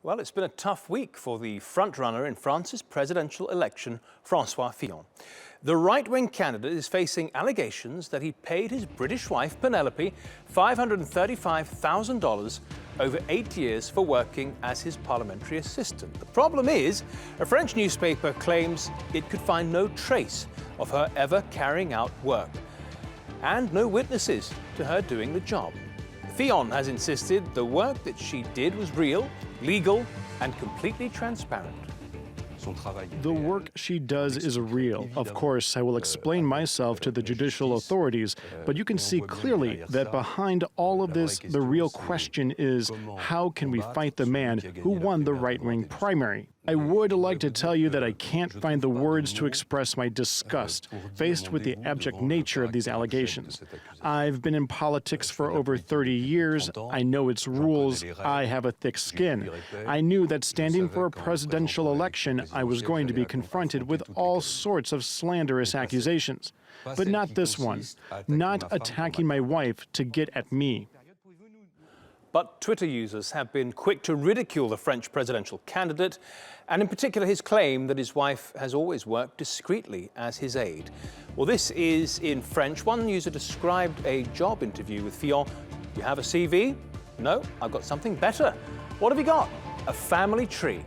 Well, it's been a tough week for the frontrunner in France's presidential election, Francois Fillon. The right-wing candidate is facing allegations that he paid his British wife, Penelope, $535,000 over 8 years for working as his parliamentary assistant. The problem is, a French newspaper claims it could find no trace of her ever carrying out work, and no witnesses to her doing the job. Fillon has insisted the work that she did was real, legal, and completely transparent. The work she does is real. Of course, I will explain myself to the judicial authorities, but you can see clearly that behind all of this, the real question is, how can we fight the man who won the right-wing primary? I would like to tell you that I can't find the words to express my disgust faced with the abject nature of these allegations. I've been in politics for over 30 years. I know its rules. I have a thick skin. I knew that standing for a presidential election, I was going to be confronted with all sorts of slanderous accusations. But not this one. Not attacking my wife to get at me. But Twitter users have been quick to ridicule the French presidential candidate, and in particular his claim that his wife has always worked discreetly as his aide. Well, this is in French. One user described a job interview with Fillon. You have a CV? No, I've got something better. What have you got? A family tree.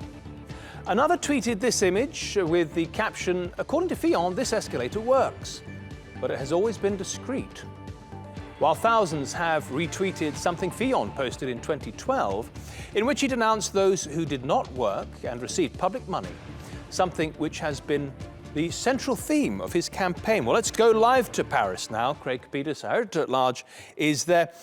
Another tweeted this image with the caption, according to Fillon, this escalator works, but it has always been discreet. While thousands have retweeted something Fillon posted in 2012, in which he denounced those who did not work and received public money, something which has been the central theme of his campaign. Well, let's go live to Paris now. Craig Peters, our editor at large, is there.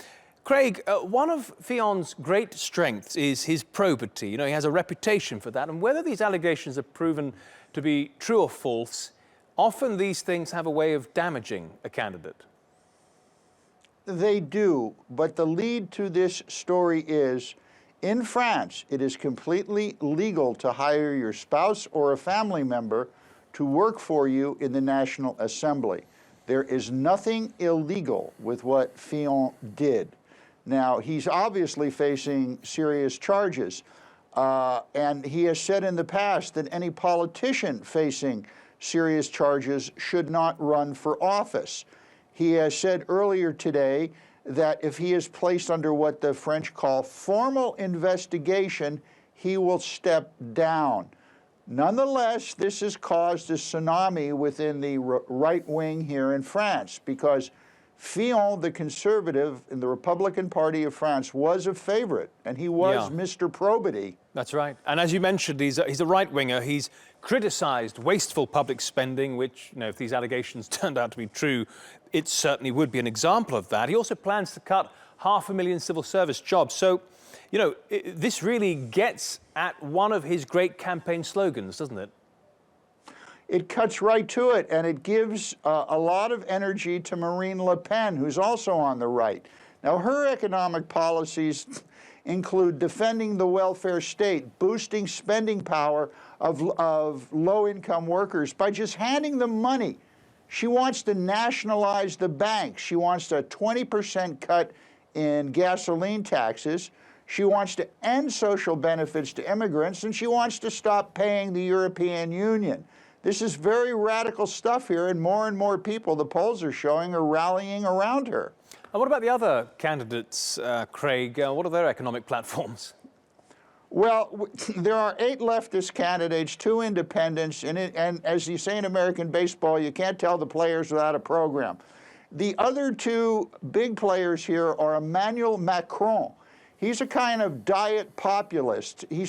Craig, one of Fillon's great strengths is his probity. You know, he has a reputation for that, and whether these allegations are proven to be true or false, often these things have a way of damaging a candidate. They do, but the lead to this story is, in France, it is completely legal to hire your spouse or a family member to work for you in the National Assembly. There is nothing illegal with what Fillon did. Now, he's obviously facing serious charges, and he has said in the past that any politician facing serious charges should not run for office. He has said earlier today that if he is placed under what the French call formal investigation, he will step down. Nonetheless, this has caused a tsunami within the right wing here in France, because Fillon, the conservative in the Republican Party of France, was a favorite, and he was Mr. Probity. That's right. And as you mentioned, he's a right-winger. He's criticized wasteful public spending, which, you know, if these allegations turned out to be true, it certainly would be an example of that. He also plans to cut 500,000 civil service jobs. So, you know, this really gets at one of his great campaign slogans, doesn't it? It cuts right to it, and it gives a lot of energy to Marine Le Pen, who's also on the right. Now, her economic policies include defending the welfare state, boosting spending power of low-income workers by just handing them money. She wants to nationalize the banks. She wants a 20% cut in gasoline taxes. She wants to end social benefits to immigrants, and she wants to stop paying the European Union. This is very radical stuff here, and more people, the polls are showing, are rallying around her. And what about the other candidates, Craig? What are their economic platforms? Well, there are 8 leftist candidates, 2 independents, and as you say in American baseball, you can't tell the players without a program. The other 2 big players here are Emmanuel Macron. He's a kind of diet populist. He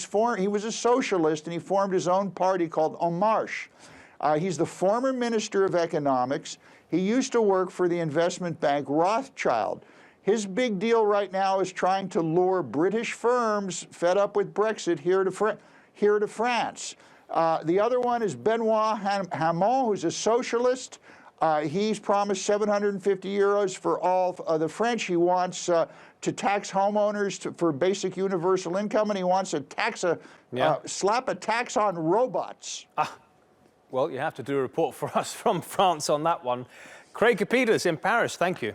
was a socialist, and he formed his own party called En Marche. He's the former Minister of Economics. He used to work for the investment bank Rothschild. His big deal right now is trying to lure British firms fed up with Brexit here to France. The other one is Benoit Hamon, who's a socialist. He's promised 750 euros for all the French. He wants to tax homeowners for basic universal income, and he wants to slap a tax on robots. Well, you have to do a report for us from France on that one. Craig Peters in Paris, thank you.